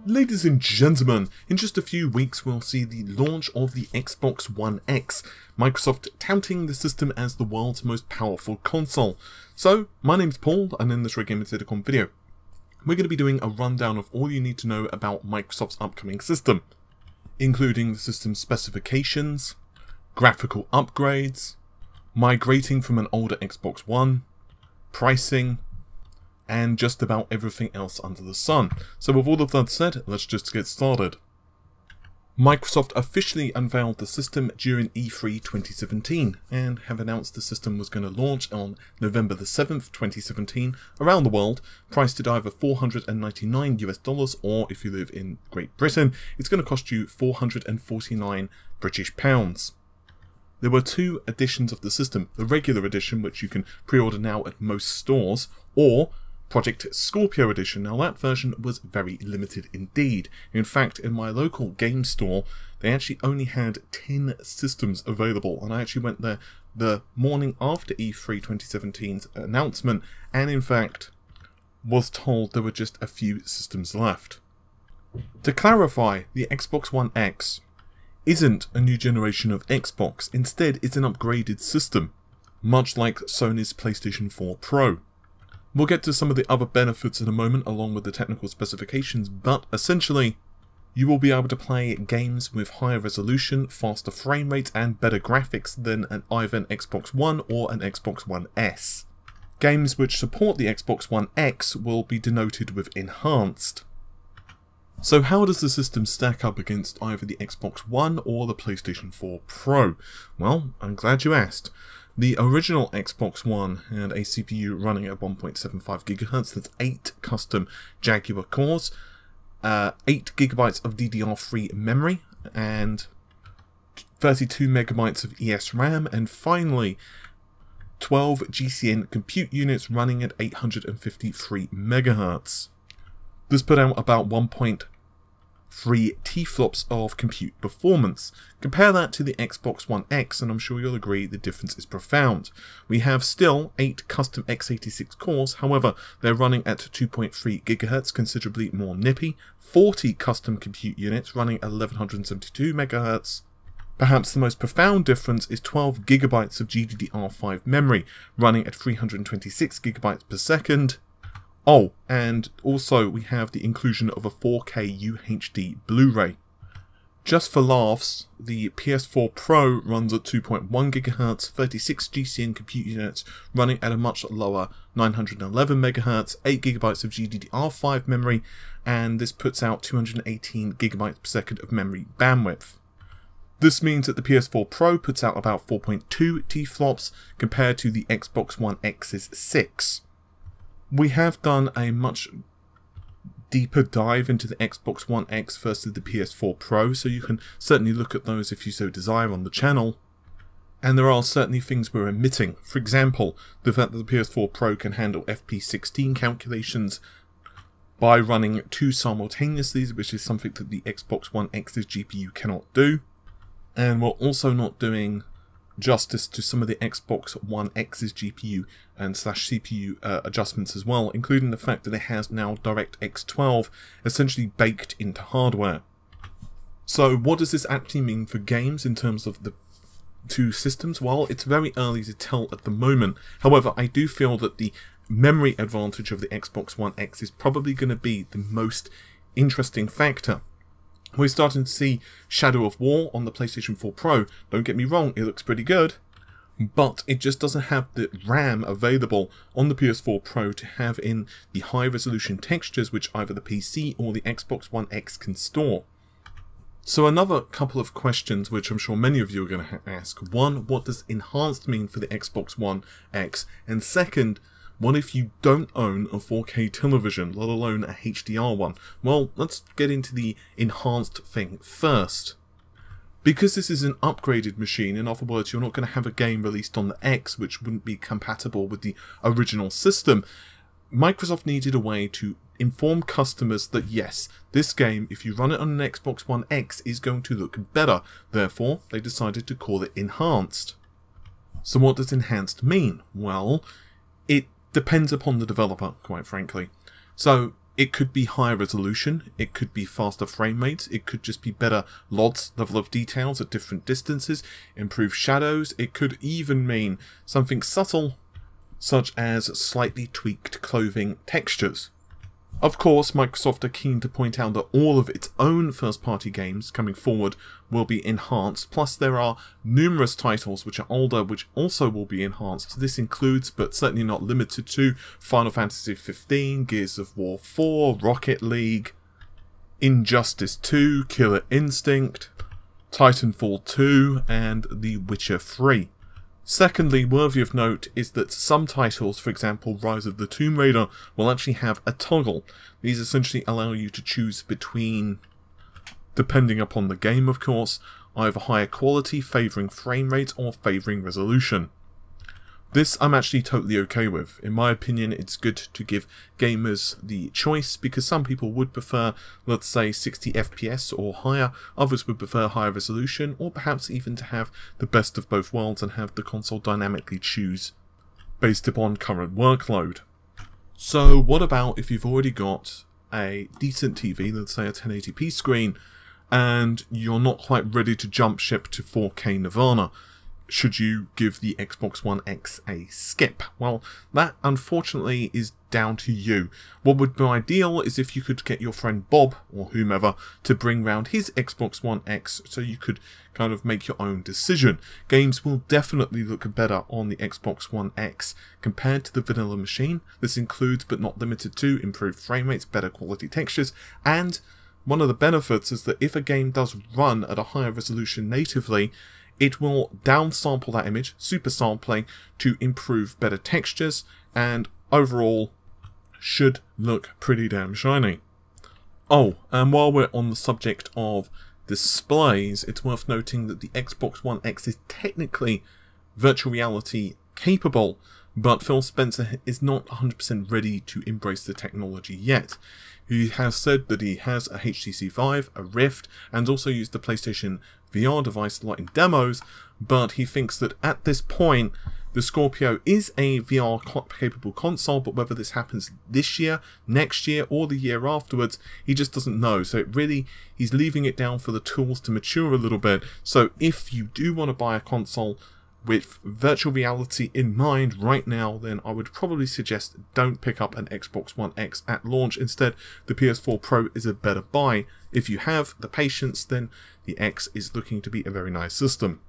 Ladies and gentlemen, in just a few weeks we'll see the launch of the Xbox One X, Microsoft touting the system as the world's most powerful console. So, my name's Paul, and in this RegGamersIdicon video, we're going to be doing a rundown of all you need to know about Microsoft's upcoming system, including the system's specifications, graphical upgrades, migrating from an older Xbox One, pricing, and just about everything else under the sun. So with all of that said, let's just get started. Microsoft officially unveiled the system during E3 2017 and have announced the system was going to launch on November the 7th, 2017 around the world, priced at either $499 or if you live in Great Britain, it's going to cost you 449 British pounds. There were two editions of the system, the regular edition which you can pre-order now at most stores, or Project Scorpio edition. Now that version was very limited indeed. In fact, in my local game store, they actually only had 10 systems available, and I actually went there the morning after E3 2017's announcement, and in fact was told there were just a few systems left. To clarify, the Xbox One X isn't a new generation of Xbox, instead it's an upgraded system, much like Sony's PlayStation 4 Pro. We'll get to some of the other benefits in a moment along with the technical specifications, but essentially you will be able to play games with higher resolution, faster frame rates and better graphics than either an Xbox One or an Xbox One S. Games which support the Xbox One X will be denoted with enhanced. So how does the system stack up against either the Xbox One or the PlayStation 4 Pro? Well, I'm glad you asked. The original Xbox One had a CPU running at 1.75 GHz, that's 8 custom Jaguar cores, 8 GB of DDR5 memory, and 32 MB of ES RAM, and finally 12 GCN compute units running at 853 MHz. This put out about 1.3 T-flops of compute performance. Compare that to the Xbox One X and I'm sure you'll agree the difference is profound. We have still 8 custom x86 cores, however they're running at 2.3 GHz, considerably more nippy, 40 custom compute units running at 1172 MHz. Perhaps the most profound difference is 12 GB of GDDR5 memory running at 326 GB per second. Oh, and also we have the inclusion of a 4K UHD Blu-ray. Just for laughs, the PS4 Pro runs at 2.1 GHz, 36 GCN compute units running at a much lower 911 MHz, 8 GB of GDDR5 memory, and this puts out 218 GB per second of memory bandwidth. This means that the PS4 Pro puts out about 4.2 T-flops compared to the Xbox One X's 6. We have done a much deeper dive into the Xbox One X versus the PS4 Pro, so you can certainly look at those if you so desire on the channel. And there are certainly things we're omitting. For example, the fact that the PS4 Pro can handle FP16 calculations by running 2 simultaneously, which is something that the Xbox One X's GPU cannot do. And we're also not doing justice to some of the Xbox One X's GPU and /CPU adjustments as well, including the fact that it has now DirectX 12 essentially baked into hardware. So what does this actually mean for games in terms of the two systems? Well, it's very early to tell at the moment. However, I do feel that the memory advantage of the Xbox One X is probably going to be the most interesting factor. We're starting to see Shadow of War on the PlayStation 4 Pro. Don't get me wrong, it looks pretty good, but it just doesn't have the RAM available on the PS4 Pro to have in the high resolution textures which either the PC or the Xbox One X can store. So another couple of questions which I'm sure many of you are going to ask. One, what does enhanced mean for the Xbox One X? And second, what if you don't own a 4K television, let alone a HDR one? Well, let's get into the enhanced thing first. Because this is an upgraded machine, in other words, you're not going to have a game released on the X which wouldn't be compatible with the original system, Microsoft needed a way to inform customers that yes, this game, if you run it on an Xbox One X, is going to look better. Therefore, they decided to call it enhanced. So what does enhanced mean? Well, it depends upon the developer, quite frankly. So It could be higher resolution, it could be faster frame rates, it could just be better LODs, level of details at different distances, improved shadows, it could even mean something subtle, such as slightly tweaked clothing textures. Of course, Microsoft are keen to point out that all of its own first-party games coming forward will be enhanced, plus there are numerous titles which are older which also will be enhanced. This includes, but certainly not limited to, Final Fantasy XV, Gears of War 4, Rocket League, Injustice 2, Killer Instinct, Titanfall 2, and The Witcher 3. Secondly, worthy of note is that some titles, for example Rise of the Tomb Raider, will actually have a toggle. These essentially allow you to choose between, depending upon the game of course, either higher quality favouring frame rate or favouring resolution. This I'm actually totally okay with. In my opinion, it's good to give gamers the choice because some people would prefer, let's say, 60 FPS or higher, others would prefer higher resolution, or perhaps even to have the best of both worlds and have the console dynamically choose based upon current workload. So what about if you've already got a decent TV, let's say a 1080p screen, and you're not quite ready to jump ship to 4K Nirvana? Should you give the Xbox One X a skip? Well, that unfortunately is down to you. What would be ideal is if you could get your friend Bob, or whomever, to bring round his Xbox One X so you could kind of make your own decision. Games will definitely look better on the Xbox One X compared to the vanilla machine. This includes, but not limited to, improved frame rates, better quality textures, and one of the benefits is that if a game does run at a higher resolution natively, it will downsample that image, super sampling, to improve better textures, and overall should look pretty damn shiny. Oh, and while we're on the subject of displays, it's worth noting that the Xbox One X is technically virtual reality capable, but Phil Spencer is not 100% ready to embrace the technology yet. He has said that he has a HTC Vive, a Rift, and also used the PlayStation VR device a lot in demos, but he thinks that at this point the Scorpio is a VR capable console, but whether this happens this year, next year, or the year afterwards, he just doesn't know. So he's leaving it down for the tools to mature a little bit. So if you do want to buy a console with virtual reality in mind right now, then I would probably suggest don't pick up an Xbox One X at launch. Instead, the PS4 Pro is a better buy. If you have the patience, then the X is looking to be a very nice system.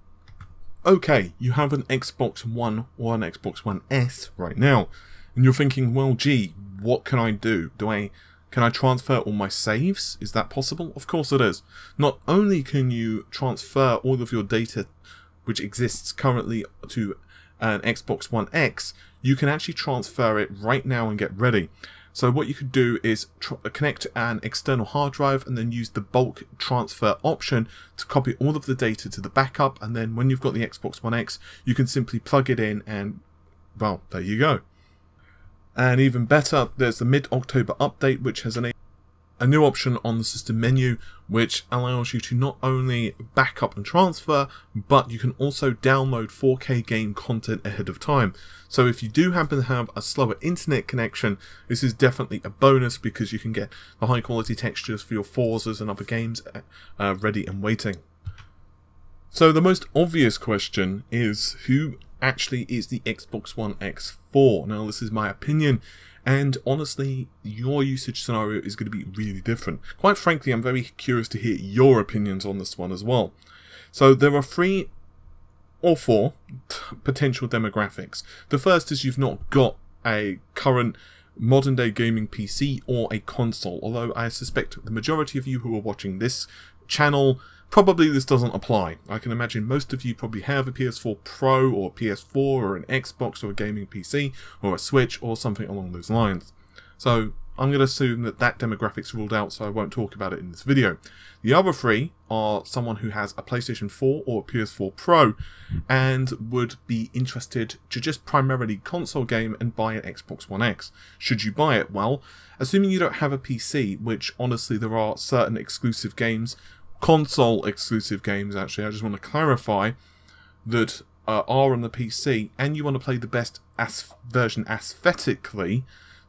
Okay, you have an Xbox One or an Xbox One S right now, and you're thinking, well gee, what can I do? Can I transfer all my saves? Is that possible? Of course it is. Not only can you transfer all of your data which exists currently to an Xbox One X, you can actually transfer it right now and get ready. So what you could do is connect an external hard drive and then use the bulk transfer option to copy all of the data to the backup, and then when you've got the Xbox One X, you can simply plug it in and, well, there you go. And even better, there's the mid-October update which has a new option on the system menu which allows you to not only back up and transfer, but you can also download 4K game content ahead of time. So if you do happen to have a slower internet connection, this is definitely a bonus because you can get the high quality textures for your Forzas and other games ready and waiting. So the most obvious question is, who actually is the Xbox One X for? Now this is my opinion, and honestly, your usage scenario is going to be really different. Quite frankly, I'm very curious to hear your opinions on this one as well. So there are 3 or 4 potential demographics. The first is you've not got a current modern day gaming PC or a console, although I suspect the majority of you who are watching this channel, probably this doesn't apply. I can imagine most of you probably have a PS4 Pro or a PS4 or an Xbox or a gaming PC or a Switch or something along those lines. So I'm going to assume that that demographic's ruled out, so I won't talk about it in this video. The other 3 are someone who has a PlayStation 4 or a PS4 Pro and would be interested to just primarily console game and buy an Xbox One X. Should you buy it? Well, assuming you don't have a PC, which honestly there are certain exclusive games, console exclusive games actually, I just want to clarify, that are on the PC, and you want to play the best version aesthetically,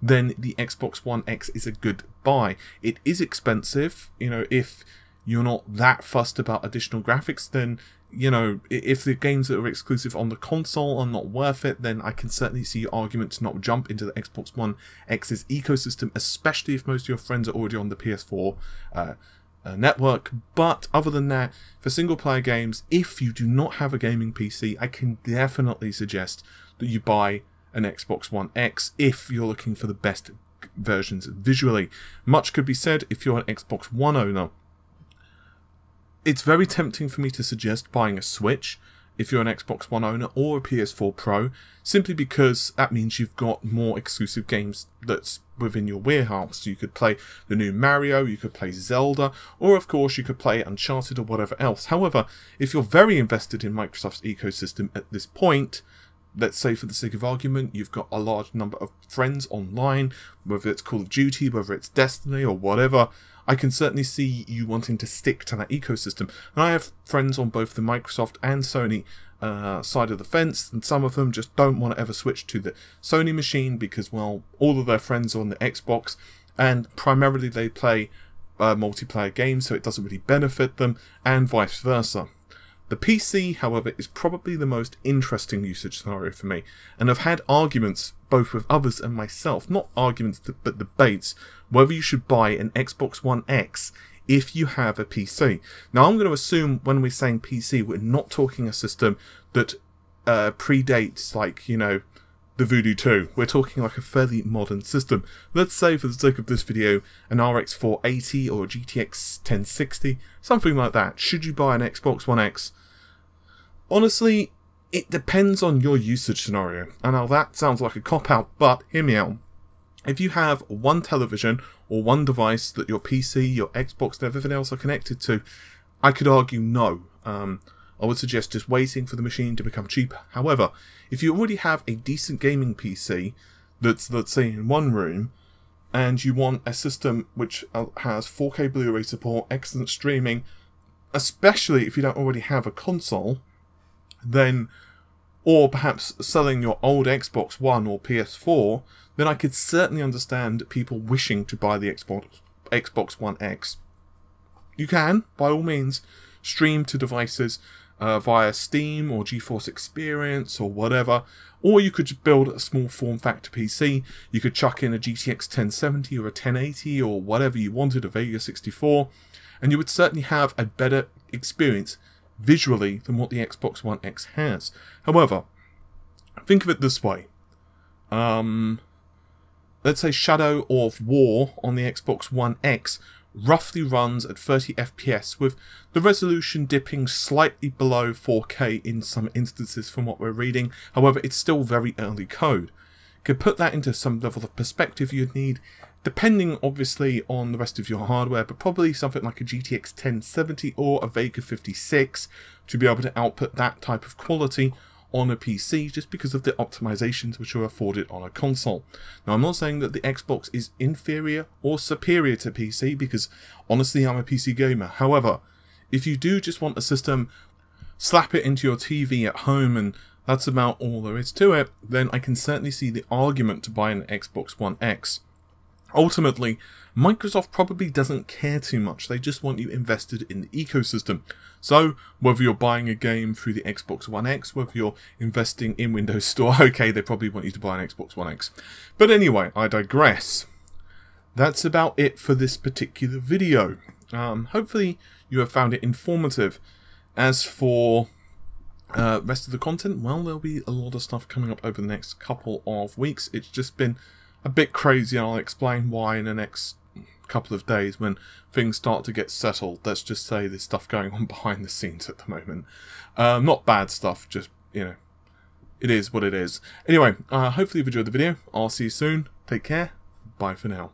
then the Xbox One X is a good buy. It is expensive, you know, if you're not that fussed about additional graphics, then, you know, if the games that are exclusive on the console are not worth it, then I can certainly see your argument to not jump into the Xbox One X's ecosystem, especially if most of your friends are already on the PS4 network. But other than that, for single player games, if you do not have a gaming PC, I can definitely suggest that you buy an Xbox One X if you're looking for the best versions visually. Much could be said if you're an Xbox One owner. It's very tempting for me to suggest buying a Switch if you're an Xbox One owner, or a PS4 Pro, simply because that means you've got more exclusive games that's within your warehouse. You could play the new Mario, you could play Zelda, or of course you could play Uncharted or whatever else. However, if you're very invested in Microsoft's ecosystem at this point, let's say for the sake of argument, you've got a large number of friends online, whether it's Call of Duty, whether it's Destiny or whatever, I can certainly see you wanting to stick to that ecosystem. And I have friends on both the Microsoft and Sony side of the fence, and some of them just don't want to ever switch to the Sony machine because, well, all of their friends are on the Xbox, and primarily they play multiplayer games, so it doesn't really benefit them, and vice versa. The PC, however, is probably the most interesting usage scenario for me, and I've had arguments both with others and myself, not arguments but debates, whether you should buy an Xbox One X if you have a PC. Now I'm going to assume when we're saying PC, we're not talking a system that predates, like, you know, the Voodoo 2. We're talking like a fairly modern system. Let's say, for the sake of this video, an RX 480 or a GTX 1060, something like that. Should you buy an Xbox One X? Honestly, it depends on your usage scenario. And now that sounds like a cop-out, but hear me out. If you have one television or one device that your PC, your Xbox and everything else are connected to, I could argue no. I would suggest just waiting for the machine to become cheaper. However, if you already have a decent gaming PC that's, let's say, in one room, and you want a system which has 4K Blu-ray support, excellent streaming, especially if you don't already have a console, then, or perhaps selling your old Xbox One or PS4, then I could certainly understand people wishing to buy the Xbox One X. You can, by all means, stream to devices via Steam or GeForce Experience or whatever, or you could build a small form factor PC. You could chuck in a GTX 1070 or a 1080 or whatever you wanted, a Vega 64, and you would certainly have a better experience visually than what the Xbox One X has. However, think of it this way. Let's say Shadow of War on the Xbox One X roughly runs at 30 FPS, with the resolution dipping slightly below 4K in some instances from what we're reading. However, it's still very early code. To put that into some level of perspective, you'd need, depending obviously on the rest of your hardware, but probably something like a GTX 1070 or a Vega 56 to be able to output that type of quality on a PC, just because of the optimizations which are afforded on a console. Now, I'm not saying that the Xbox is inferior or superior to PC, because honestly I'm a PC gamer. However, if you do just want a system, slap it into your TV at home and that's about all there is to it, then I can certainly see the argument to buy an Xbox One X. Ultimately, Microsoft probably doesn't care too much, they just want you invested in the ecosystem. So, whether you're buying a game through the Xbox One X, whether you're investing in Windows Store, okay, they probably want you to buy an Xbox One X. But anyway, I digress. That's about it for this particular video. Hopefully you have found it informative. As for rest of the content, well, there'll be a lot of stuff coming up over the next couple of weeks. It's just been a bit crazy, and I'll explain why in the next couple of days when things start to get settled. Let's just say there's stuff going on behind the scenes at the moment. Not bad stuff, just, you know, it is what it is. Anyway, hopefully you've enjoyed the video. I'll see you soon. Take care. Bye for now.